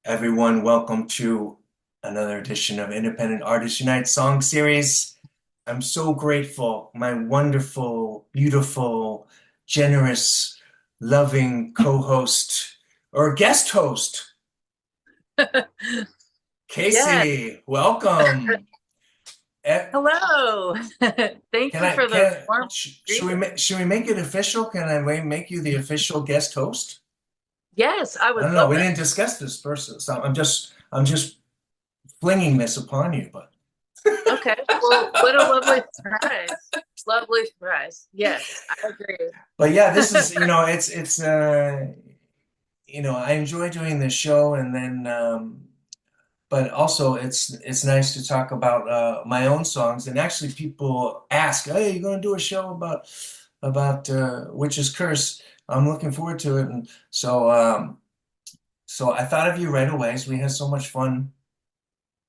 Everyone, welcome to another edition of Independent Artists Unite Song Series. I'm so grateful. My wonderful, beautiful, generous, loving co-host or guest host, Yes. Casey. Welcome. Eh, Hello. Thank Can you I for the can warm should greeting. should we make it official? Can I make you the official guest host? Yes, I I would don't know. love We that. didn't discuss this first, so I'm just flinging this upon you, but. Okay. Well, what a lovely surprise. Lovely surprise. Yes, I agree. But yeah, this is, I enjoy doing this show, and then but also it's nice to talk about my own songs. And actually people ask, "Hey, you going to do a show about Witch's Curse?" I'm looking forward to it. And so I thought of you right away. So we had so much fun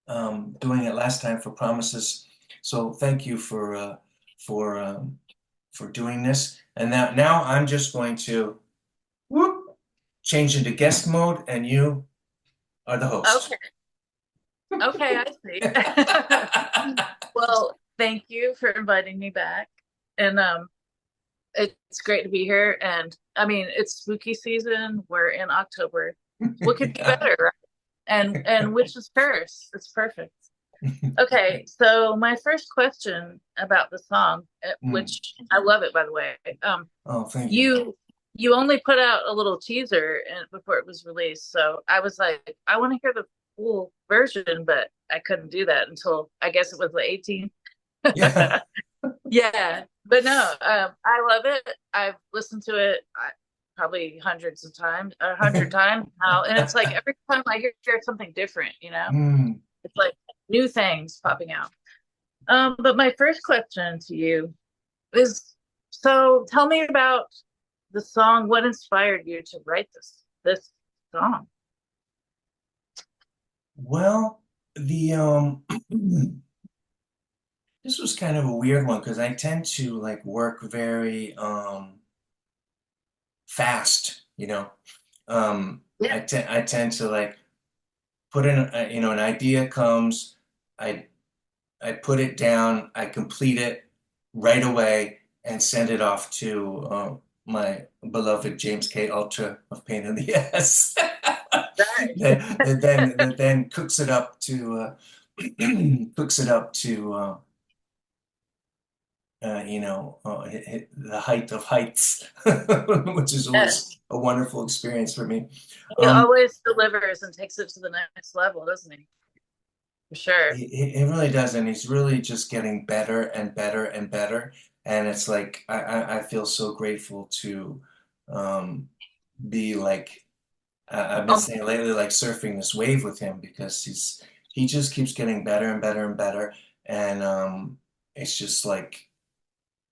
doing it last time for Promises. So thank you for for doing this. And now I'm just going to whoop, change into guest mode, and you are the host. Okay. Okay, I see. Well, thank you for inviting me back. And it's great to be here. And I mean, it's spooky season. We're in October. What could be Yeah. better, right? And Witch's Curse. It's perfect. Okay, so my first question about the song, Mm. which I love it by the way. Oh, thank you. You you only put out a little teaser before it was released, so I was like, I want to hear the full version, but I couldn't do that until I guess it was the 18th. Yeah. Yeah, but no, I love it. I've listened to it probably hundreds of times, 100 times now, and it's like every time I hear something different, you know, Mm. it's like new things popping out. But my first question to you is, so tell me about the song. What inspired you to write this song? Well, the this was kind of a weird one because I tend to like work very fast, you know. Yeah. I tend to like put in an idea comes, I I put it down, I complete it right away and send it off to my beloved James K. Ultra of Pain in the Ass. That then cooks it up to cooks it up to hit the height of heights, which is Yes. always a wonderful experience for me. He Um, always delivers and takes it to the next level, doesn't he? For sure. he really does, and he's really just getting better and better and better. And it's like I feel so grateful to um, be like I've been Um, saying lately, like surfing this wave with him because he just keeps getting better and better and better, and it's just like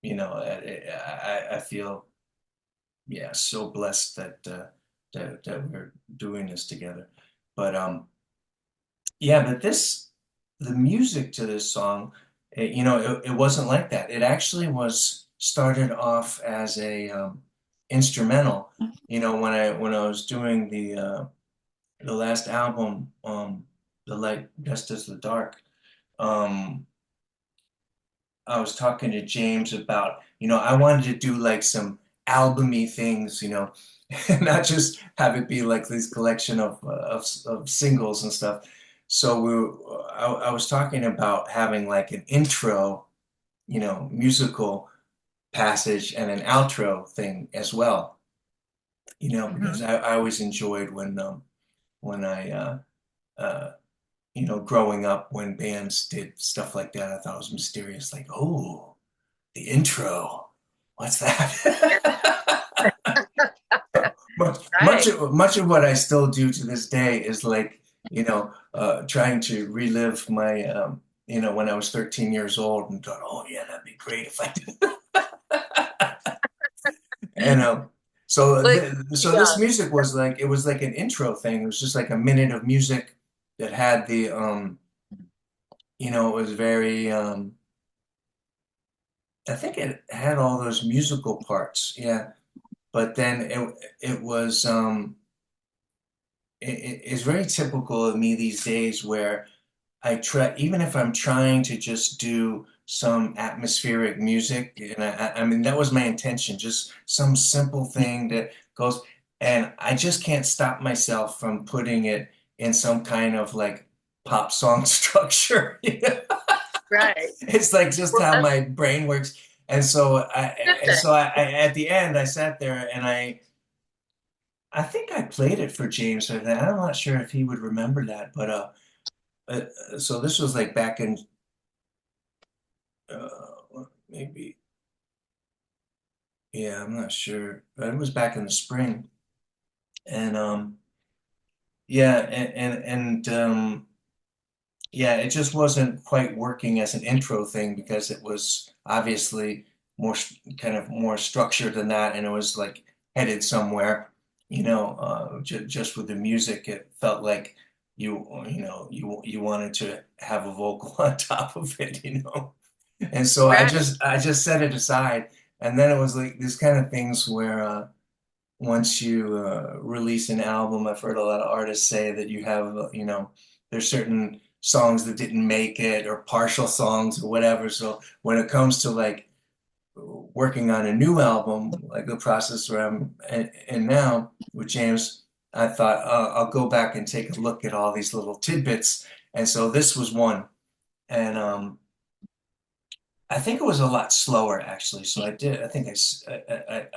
I feel yeah so blessed that we're doing this together. But yeah, but the music to this song, it wasn't like that. It actually was started off as a instrumental. You know, when I was doing the last album, The Light Just as the Dark, um, I was talking to James about, I wanted to do like some albumy things, not just have it be like this collection of singles and stuff. So I was talking about having like an intro, musical passage and an outro thing as well, because mhm. I always enjoyed when I uh, growing up when bands did stuff like that, I thought it was mysterious, like, oh, the intro. What's that? Right. Much of what I still do to this day is like, trying to relive my, when I was 13 years old and thought, oh yeah, that'd be great if I did. And Like so this young. music was like it was like an intro thing. It was just like a minute of music that had the it was very I think it had all those musical parts, yeah. But then it was it's very typical of me these days where I try, even if I'm trying to just do some atmospheric music, and I mean, that was my intention, just some simple thing that goes, and I just can't stop myself from putting it in some kind of like pop song structure. You know? Right. It's like just Well, how that's my brain works. And so a good thing. at the end, I sat there and I think I played it for James, and I'm not sure if he would remember that, but so this was like back in maybe, yeah, I'm not sure, but it was back in the spring, and yeah, yeah, it just wasn't quite working as an intro thing because it was obviously kind of more structured than that, and it was like headed somewhere, just with the music, it felt like you wanted to have a vocal on top of it, and so Right. I just set it aside, and then it was like these kind of things where once you release an album, I've heard a lot of artists say that you have, there's certain songs that didn't make it or partial songs or whatever. So when it comes to like working on a new album, like the process where I'm in now with James, I thought I'll go back and take a look at all these little tidbits. And so this was one. And I think it was a lot slower actually. So I think I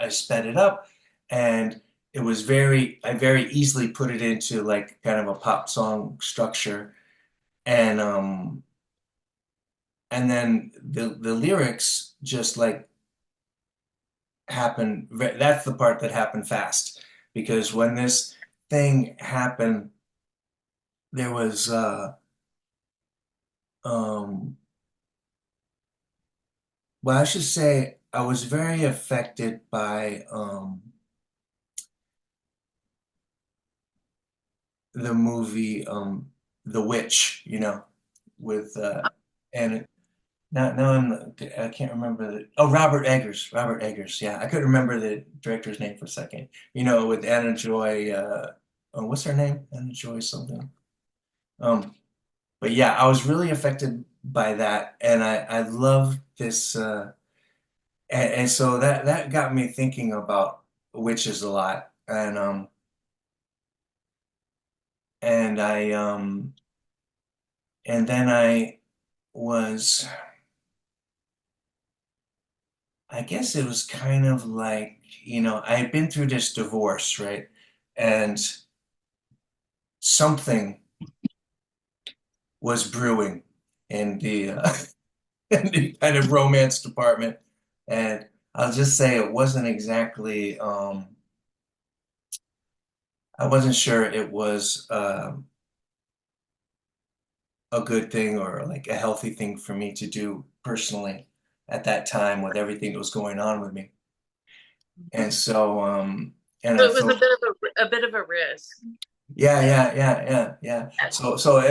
sped it up and it was I very easily put it into like kind of a pop song structure. And, and then the lyrics just like happened. That's the part that happened fast because when this thing happened, there was, um, well, I should say I was very affected by, the movie The Witch, with and now I can't remember Robert Eggers. Robert Eggers. Yeah, I couldn't remember the director's name for a second. With Anna Joy oh, what's her name? Anna Joy something. Um but yeah, I was really affected by that and I love this and so that got me thinking about witches a lot and I and then was I guess it was kind of like, I had been through this divorce, right? And something was brewing in the in the kind of romance department. And I'll just say it wasn't exactly I wasn't sure it was a good thing or like a healthy thing for me to do personally at that time with everything that was going on with me. And so and So I it was thought a bit of a risk. Yeah.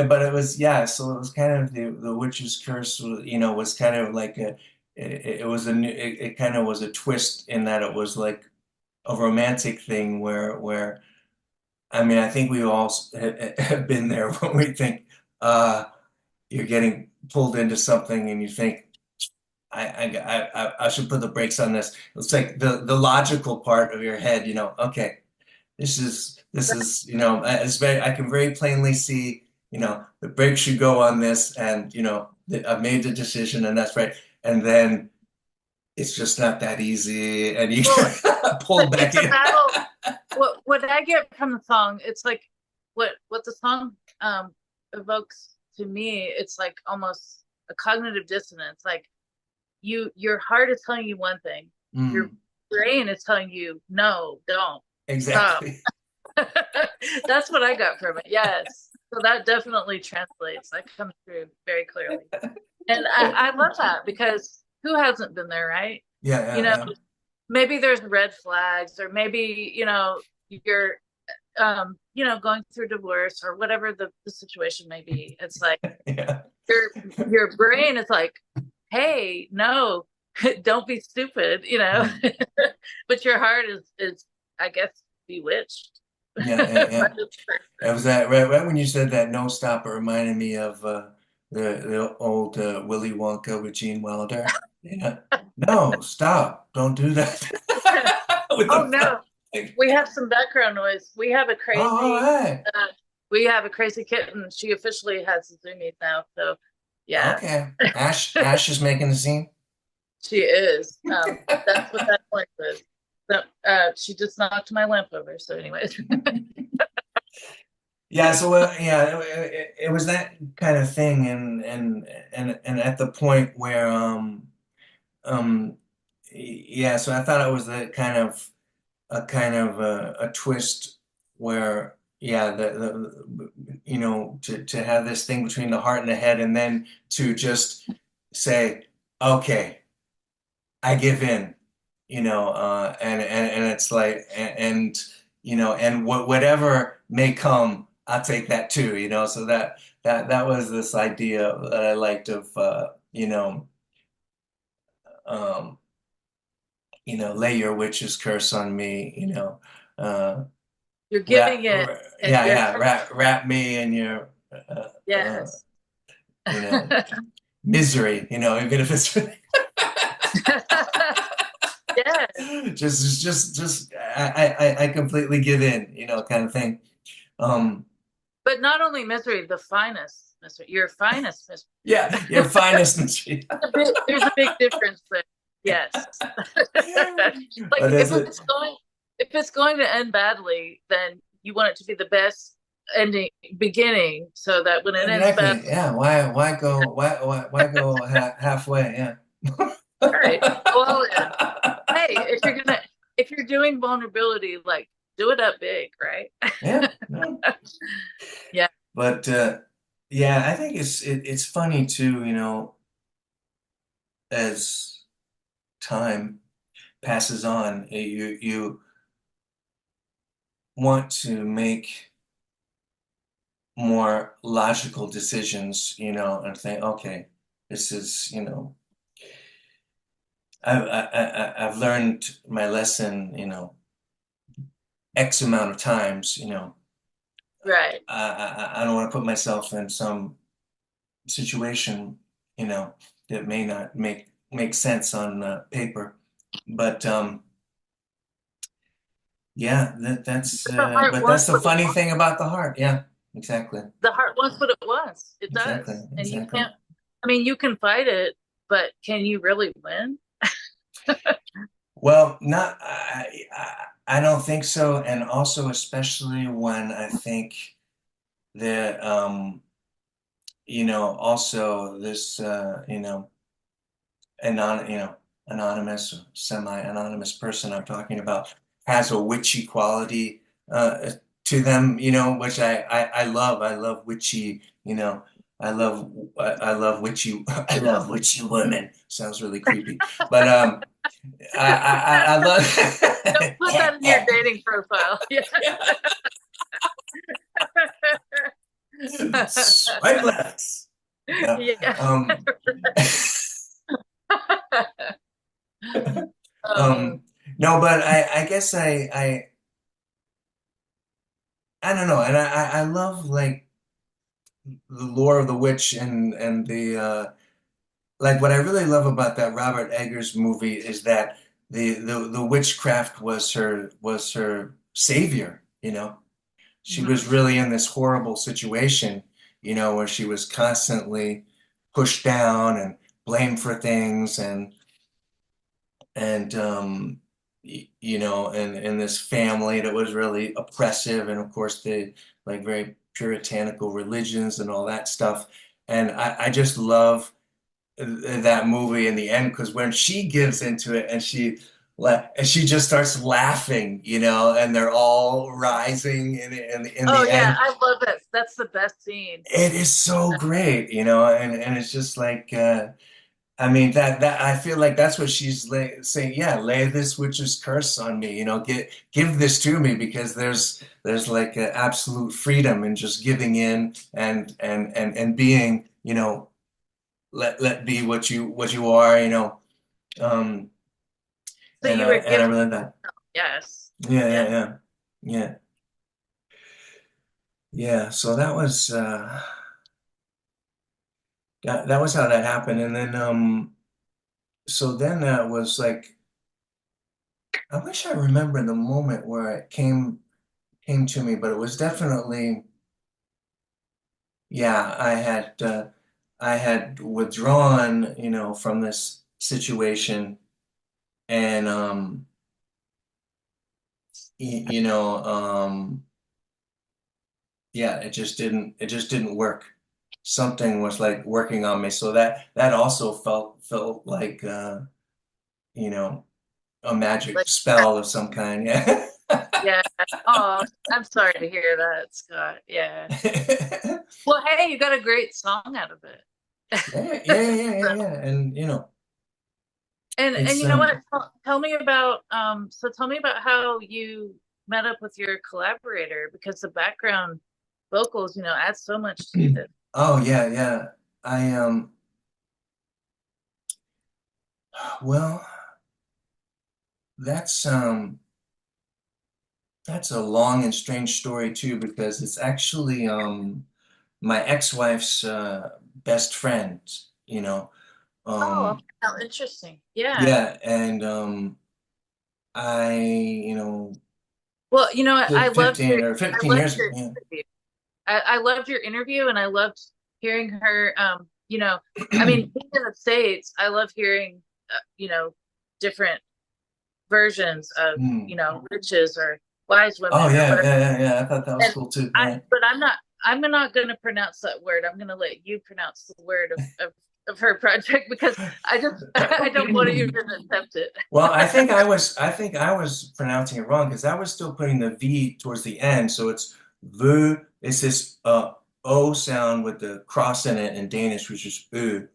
But it was, yeah, so it was kind of the witch's curse, was kind of like it was it kind of was a twist in that it was like a romantic thing where, I mean, I think we all have been there when we think, you're getting pulled into something and you think, I should put the brakes on this. It's like the logical part of your head, okay. This is, I can very plainly see, the brakes should go on this and, I've made the decision and that's right. And then it's just not that easy and you Well, get pulled back it's a in. battle. What I get from the song, it's like what the song evokes to me, it's like almost a cognitive dissonance. Like your heart is telling you one thing, your Mm, brain is telling you no, don't stop. exactly. That's what I got from it. Yes. So that definitely translates. That comes through very clearly. And I love that because who hasn't been there, right? Yeah, You yeah, know, yeah. maybe there's red flags, or maybe, you're going through divorce or whatever the situation may be. It's like Yeah. your your brain is like, hey, no, don't be stupid. Mm. But your heart is I guess bewitched. Yeah, yeah, That yeah. is true. It was that right when you said that no stop, it reminded me of the old Willy Wonka with Gene Wilder. Yeah. No, stop. Don't do that. With Oh the no, flag. we have some background noise. Oh, all right. Uh, we have a crazy kitten. She officially has zoomies now. So, yeah, Okay. Ash is making the scene. she is. That's what that noise is. So, she just knocked my lamp over. So, anyways, Yeah, so yeah, it was that kind of thing, and at the point where um yeah, so I thought it was the kind of a twist where yeah to have this thing between the heart and the head, and then to just say okay, I give in, and it's like and whatever may come, I'll take that too, so that was this idea that I liked of um lay your witch's curse on me, uh you're giving it, and yeah, you're yeah, wrap me in your yes. you know misery, even if it's Yes, just I completely give in, kind of thing. Um, but not only misery, the finest misery, your finest misery. yeah, your finest misery. There's a big difference there. Yes. Like But is it if it's going to end badly, then you want it to be the best ending beginning so that when it ends exactly? badly, Yeah, why go halfway? Yeah. all right, go all in. Hey, if you're doing vulnerability, like do it up big, right? Yeah, yeah. Yeah, But yeah, I think it's funny too, as time passes on, you want to make more logical decisions, and think, okay, this is, I've learned my lesson, X amount of times, right. I don't want to put myself in some situation, you know, that may not make sense on paper, but yeah, The heart but that's wants the what it funny wants. thing about the heart. Yeah, exactly, The heart wants what it wants. It exactly, does, and you exactly. can't. I mean, you can fight it, but can you really win? Well, not I don't think so, and also especially when I think that also this anonymous or semi-anonymous person I'm talking about has a witchy quality to them, which I love. I love witchy, I love I love witchy I love witchy women. Sounds really creepy, but I Don't put that in your love. dating profile. Yeah. Swipe left. No, Yeah. Oh, um, no, but I guess I don't know, and I love like the lore of the witch and the like what I really love about that Robert Eggers movie is that the witchcraft was her savior, She was mhm. really in this horrible situation, where she was constantly pushed down and blamed for things and and this family that was really oppressive, and of course the like very puritanical religions and all that stuff. And I just love that movie in the end because when she gives into it and she just starts laughing, and they're all rising in Oh the yeah, end. I love it. That's the best scene. It is so great, and it's just like I mean that I feel like that's what she's saying. Yeah, lay this witch's curse on me. Give this to me because there's like absolute freedom in just giving in and being. Let be what you are. Um, So and you I were and I giving, really that. yes, Yeah, yeah. yeah, yeah, yeah. yeah, so that was how that happened. And then so then was like I wish I remember the moment where it came to me, but it was definitely yeah, I had withdrawn, from this situation and you know, yeah, it just didn't work. Something was like working on me. So that also felt like you know, a magic Like, spell of some kind. Yeah. yeah. Oh, I'm sorry to hear that, Scott. Yeah. Well, hey, you got a great song out of it. Yeah, yeah, yeah, yeah, yeah, yeah. And And it's you know what? Tell me about tell me about how you met up with your collaborator because the background vocals, add so much to this. oh yeah, yeah. I well, that's um that's a long and strange story too because it's actually my ex-wife's best friend, you know. Oh, Um okay. How interesting. Yeah. yeah, and I, Well, I loved 15 or I 15 loved years ago, your yeah. interview. I loved your interview and I loved hearing her I mean, being in the States, I love hearing different versions of, Hmm. witches or wise Oh women or yeah, whatever. yeah, yeah, yeah. I thought that was And cool too. I, Yeah. but I'm not going to pronounce that word. I'm going to let you pronounce the word of her project because I don't want to even attempt it. Well, I think I was pronouncing it wrong because I was still putting the V towards the end, so it's V. It's this O sound with the cross in it in Danish, which is U.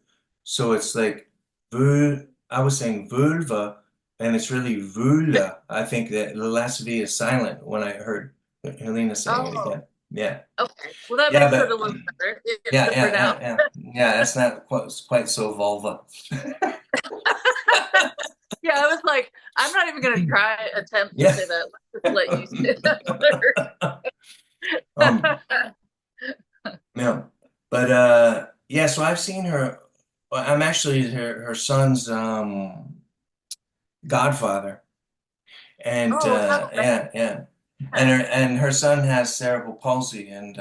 So it's like vul. I was saying vulva, and it's really vula. I think that the last V is silent when I heard Helena saying it Oh, again. Yeah, okay. Well, that yeah, makes it a but little better yeah, to yeah, pronounce. yeah, yeah, yeah. That's not quite so vulva. Yeah, I was like, I'm not even going to try attempt to Yeah. say that. Let's just let you say that word. Um, yeah. But yeah, so I've seen her. I'm actually her son's godfather. And Oh, how yeah, yeah. And bad. her son has cerebral palsy and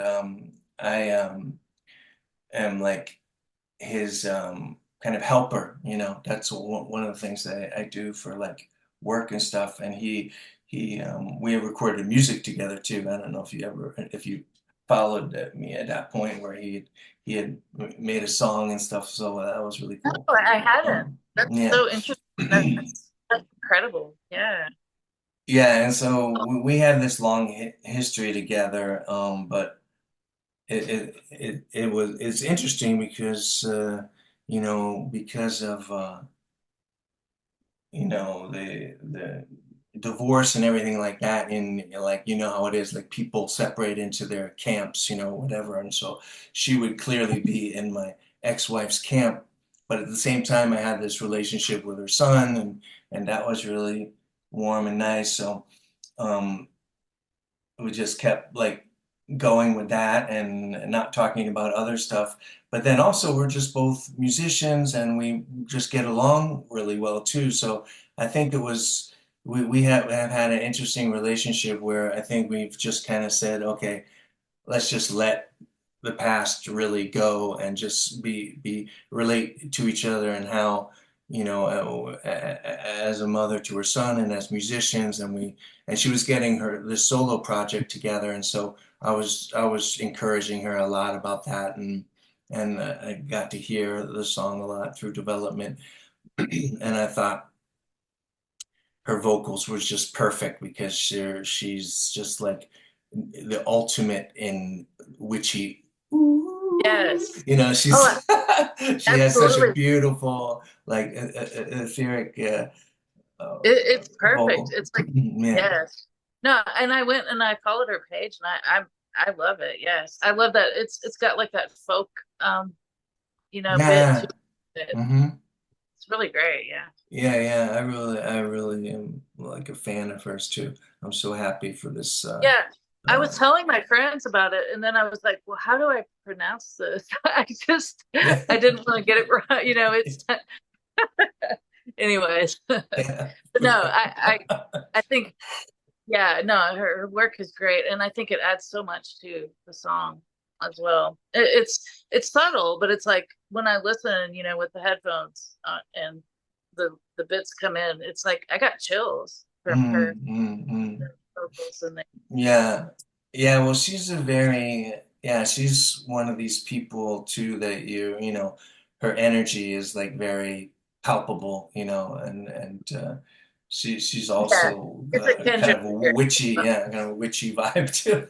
I am like his kind of helper, That's one of the things that I do for like work and stuff. And we have recorded music together too. I don't know if you followed me at that point where he had made a song and stuff. So that was really No, cool. I hadn't. That's Yeah. so interesting. That's incredible. Yeah. Yeah, and so we had this long hi history together, but it's interesting because because of the divorce and everything like that and like how it is like people separate into their camps, whatever. And so she would clearly be in my ex-wife's camp, but at the same time I had this relationship with her son and that was really warm and nice. So um we just kept like going with that and not talking about other stuff. But then also we're just both musicians and we just get along really well too. So I think it was we have had an interesting relationship where I think we've just kind of said, okay, let's just let the past really go and just be relate to each other and how as a mother to her son and as musicians and she was getting her this solo project together and so I was encouraging her a lot about that and I got to hear the song a lot through development and I thought her vocals was just perfect because she's just like the ultimate in witchy. Yes. She's Oh, she has such a absolutely. beautiful like etheric It's perfect. vocal. It's like, Yeah, yes. No, and I went and I followed her page and I love it. Yes. I love that it's got like that folk bit to yeah. it. Hmm. It's really great. Yeah. Yeah, yeah. I really am like a fan of hers too. I'm so happy for this Yeah. I was Uh, telling my friends about it, and then I was like, "Well, how do I pronounce this?" yeah, I didn't want to get it right. It's anyways. But yeah, no, I think, yeah, no, her work is great, and I think it adds so much to the song as well. It's subtle, but it's like when I listen, with the headphones and the bits come in, it's like I got chills from her mm. vocals and they, Yeah. Yeah, well, she's one of these people too that her energy is like very palpable, and she's yeah, also it's a kind kindred of a spirit. witchy, yeah, kind of a witchy vibe too.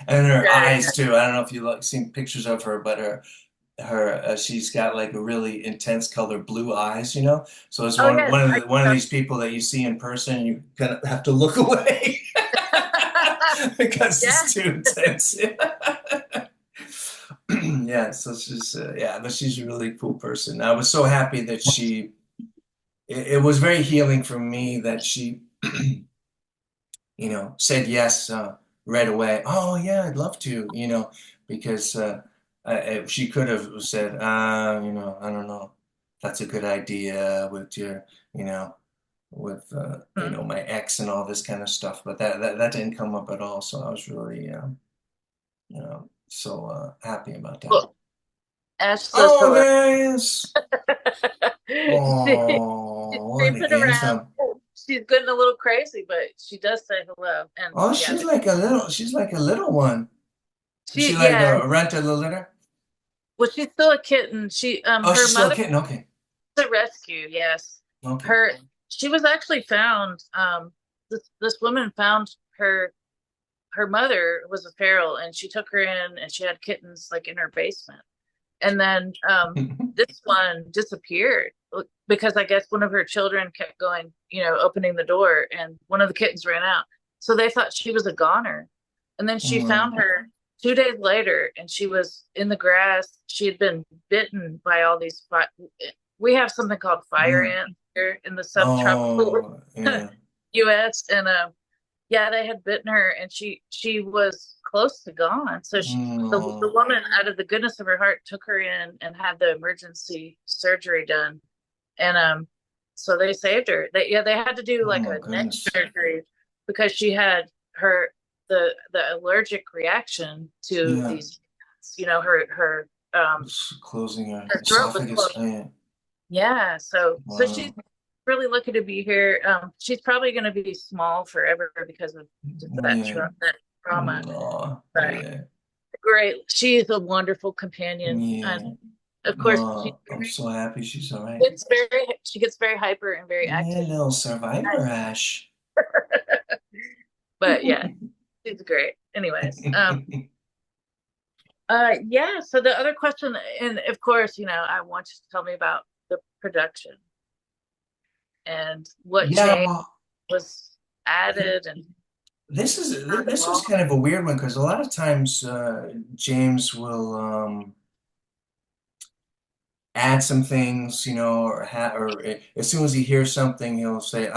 And her Right. eyes too. I don't know if you like seen pictures of her, but she's got like a really intense color blue eyes, so it's Oh one yes, one of the one of these people that you see in person you kind of have to look away because yeah. it's too intense. Yeah, so yeah, but she's a really cool person. I was so happy that it was very healing for me that she said yes right away. Oh yeah, I'd love to, because she could have said, I don't know, that's a good idea with you know, Hmm. my ex and all this kind of stuff. But that didn't come up at all. So I was really, so happy about that. Well, Ashla's Oh, hilarious. there he is. She's Oh, what a creeping around. handsome. She's getting a little crazy, but she does say hello. And Oh, yeah, she's like a little one. Is she like yeah. a rent a little litter? Well, she's still a kitten. Oh, Her she's still a mother kitten. Okay. was a rescue. Yes, Okay. her. She was actually found. This woman found her mother was a feral, and she took her in, and she had kittens like in her basement. And then this one disappeared because I guess one of her children kept going, opening the door, and one of the kittens ran out. So they thought she was a goner. And then she Mm. found her 2 days later, and she was in the grass. She had been bitten by all these. We have something called fire Mm. ants here in the subtropical Oh, yeah. U.S. And yeah, they had bitten her, and she was close to gone. So the Mm. woman, out of the goodness of her heart, took her in and had the emergency surgery done. And so they saved her. They had to do Oh like my a neck goodness. surgery because she had her the allergic reaction to Yeah. these. It's closing her Her throat was esophagus. closed. Yeah. Yeah, so she's Wow. really lucky to be here. She's probably going to be small forever because of just Yeah. that trauma. Oh, But yeah. great, she's a wonderful companion, and Yeah. of course, Oh, I'm so happy she's all right. she gets very hyper and very Yeah, active. little survivor Ash. But yeah, she's great. Anyways, yeah. So the other question, and of course, I want you to tell me about the production and what Yeah, change was added and this was kind of a weird one because a lot of times James will add some things, or as soon as he hears something, he'll say,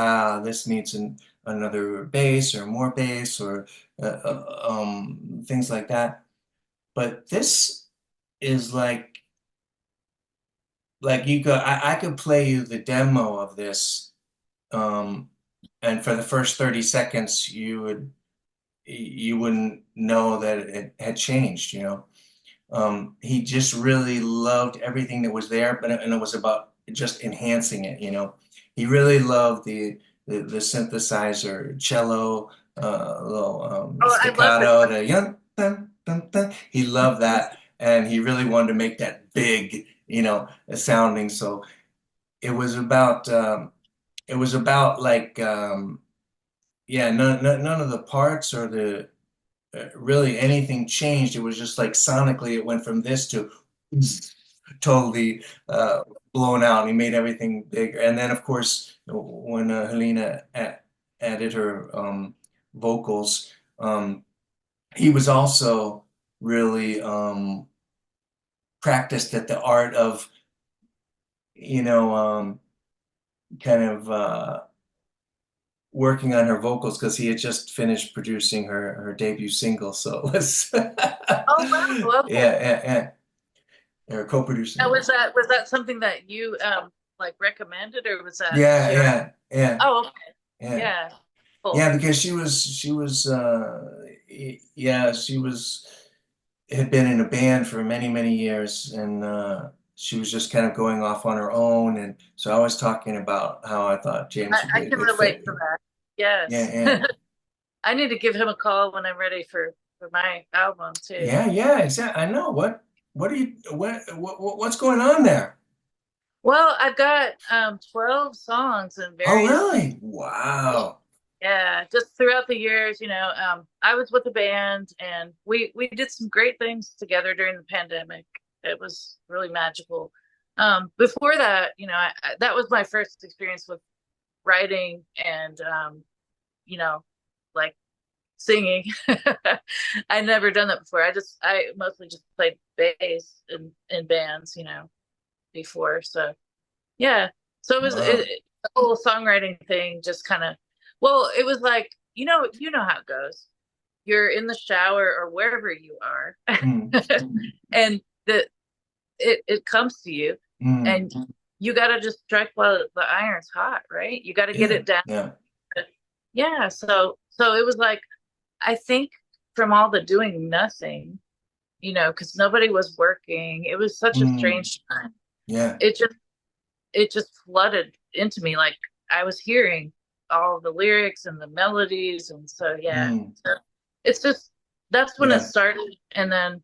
this needs another bass or more bass or things like that. But this is like I could play you the demo of this, um, and for the first 30 seconds, you wouldn't know that it had changed, he just really loved everything that was there, and it was about just enhancing it, He really loved the synthesizer, cello, little oh, I love the staccato, the yun, dun, dun, dun. He loved that, and he really wanted to make that big, sounding. So it was about like yeah, none of the parts or the really anything changed. It was just like sonically, it went from this to totally blown out. He made everything bigger. And then, of course, when Helena added her vocals, he was also really practiced at the art of, you know, kind of working on her vocals because he had just finished producing her debut single. So it was, Oh wow, okay. yeah. Or co-producing Now, it. was that something that you like recommended, or was that Yeah, she already? yeah, yeah, Oh, okay. yeah. Yeah. Cool. Yeah, because she was yeah, she was had been in a band for many, many years and she was just kind of going off on her own and so I was talking about how I thought James would I be a can good relate fit. to that. Yeah, Yes. yeah. I need to give him a call when I'm ready for my album too. Yeah, yeah, exactly. I know. What are you what's going on there? Well, I've got 12 songs in Oh, various really? Wow. yeah, just throughout the years, I was with a band and we did some great things together during the pandemic. It was really magical. Before that, that was my first experience with writing and you know, like singing. I'd never done that before. I mostly just played bass in bands, before. So yeah. So Wow. the whole songwriting thing just kind of, well, it was like, you know how it goes. You're in the shower or wherever you are, Mm, and it comes to you, mm. and you got to just strike while the iron's hot, right? You got to get Yeah, it down. yeah. Yeah. So it was like, I think from all the doing nothing, because nobody was working. It was such a Mm, strange time. yeah. It just it just flooded into me like I was hearing all the lyrics and the melodies and so yeah. Mm, So it's just that's when it yeah. started and then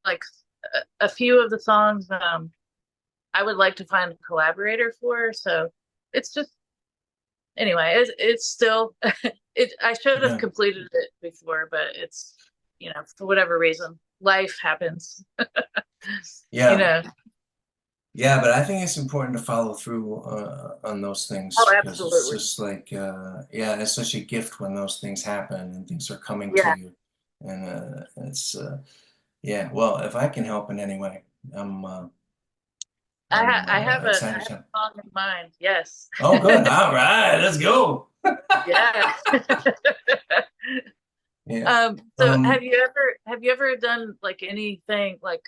like a few of the songs I would like to find a collaborator for so it's just anyway it's still I should have Yeah. completed it before but it's for whatever reason life happens you Yeah. know Yeah, but I think it's important to follow through on those oh things because it's absolutely just like, yeah, it's such a gift when those things happen and things are coming to yeah you. And yeah, well, if I can help in any way, I'm, I excited have to. a song in mind. Yes. Oh, good. All right, let's go. Yeah. Yeah. So Um, have you ever done like anything like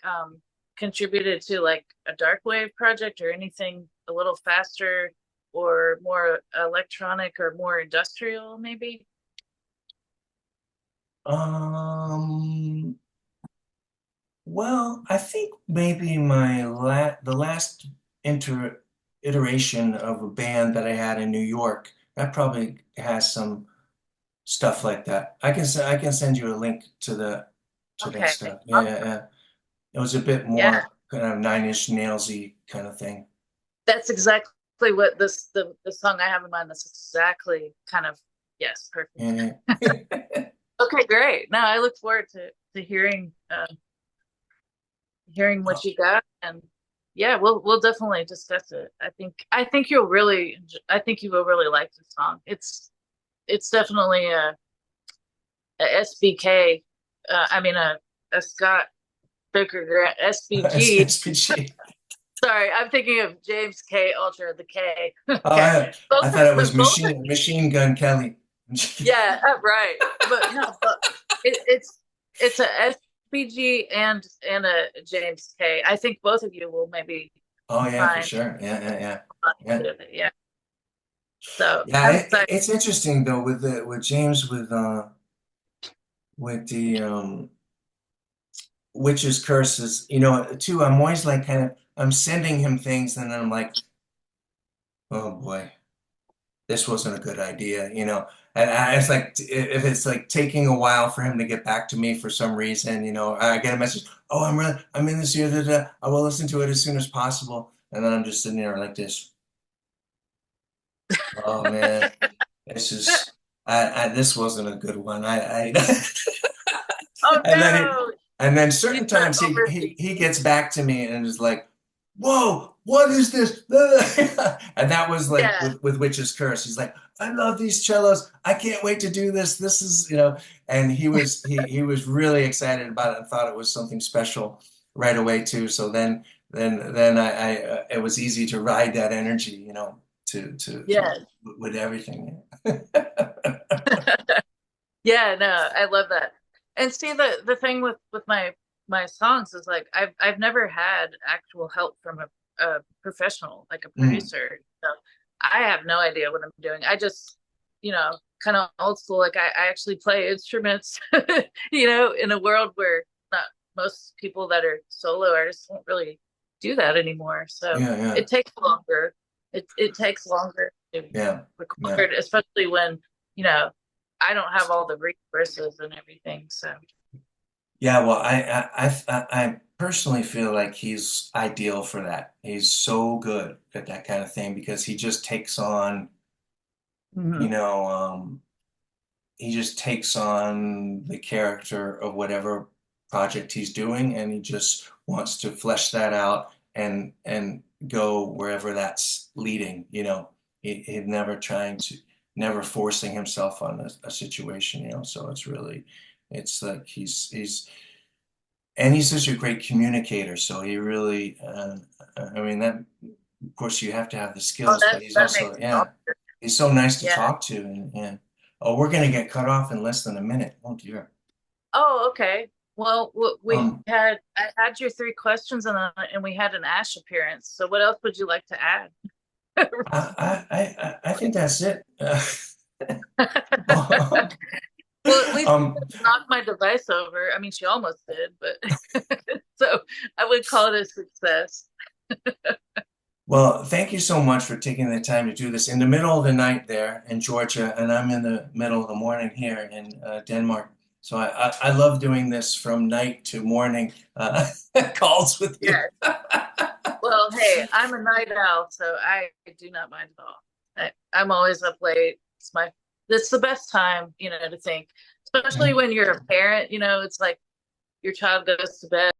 contributed to like a dark wave project or anything a little faster or more electronic or more industrial maybe? um, well, I think maybe the last inter iteration of a band that I had in New York, that probably has some stuff like that. I can send you a link to that Okay. stuff. Yeah, yeah, Awesome. yeah. It was a bit Yeah. more kind of Nine Inch Nailsy kind of thing. That's exactly what the song I have in mind. That's exactly kind of yes, perfect. Yeah. Okay, great. Now I look forward to hearing what you got and yeah we'll definitely discuss it I think you will really like this song it's definitely a SBK I mean a Scott Baker Grant SBG SBG. sorry I'm thinking of James K Ultra the K Oh, okay I both thought it was both Machine Gun Kelly. yeah right but no but it's a SBG and a James K I think both of you will maybe Oh yeah, for find sure. Yeah, yeah, yeah. Yeah. with it. Yeah. So Yeah, I'm excited. it's interesting though with James with the witch's curses, too. I'm always like kind of I'm sending him things and then I'm like, oh boy, this wasn't a good idea. And it's like if it's like taking a while for him to get back to me for some reason, I get a message, oh, I'm in this here, da, da, I will listen to it as soon as possible. And then I'm just sitting there like this. Oh man, this is this wasn't a good one. Oh and then no, and then you certain start times overthinking. he gets back to me and is like, "Whoa, what is this?" And that was like Yeah. with Witch's Curse. He's like, "I love these cellos. I can't wait to do this. This is." And he was really excited about it and thought it was something special right away too. So then it was easy to ride that energy, to Yeah. with everything. Yeah, no, I love that. And see the thing with my songs is like I've never had actual help from a professional, like a Mm, producer. So I have no idea what I'm doing. I just, kind of old school. Like I actually play instruments, in a world where not most people that are solo artists don't really do that anymore. So yeah, yeah, it takes longer. It takes longer to yeah, yeah. record, especially when, you know, I don't have all the resources and everything. So Yeah, well, I personally feel like he's ideal for that. He's so good at that kind of thing because he just takes on, you mhm. know, he just takes on the character of whatever project he's doing, and he just wants to flesh that out and go wherever that's leading. He's never trying to, never forcing himself on a situation. So it's like and he's such a great communicator. So he really, I mean, that, of course, you have to have the Oh, skills, that but he's that also, makes all yeah, he's so nice to yeah. talk to. And oh, we're going to get cut off in less than a minute. Oh, dear. Oh, okay. Well, we Um, had I had your three questions and we had an Ash appearance. So what else would you like to add? I think that's it. Well, at least you Um, didn't knock my device over. I mean, she almost did, but so I would call it a success. well, thank you so much for taking the time to do this in the middle of the night there in Georgia, and I'm in the middle of the morning here in Denmark. So I love doing this from night to morning calls with you. Yeah. Well, hey, I'm a night owl, so I do not mind at all. I'm always up late. It's the best time, to think, especially when you're a parent, it's like your child goes to bed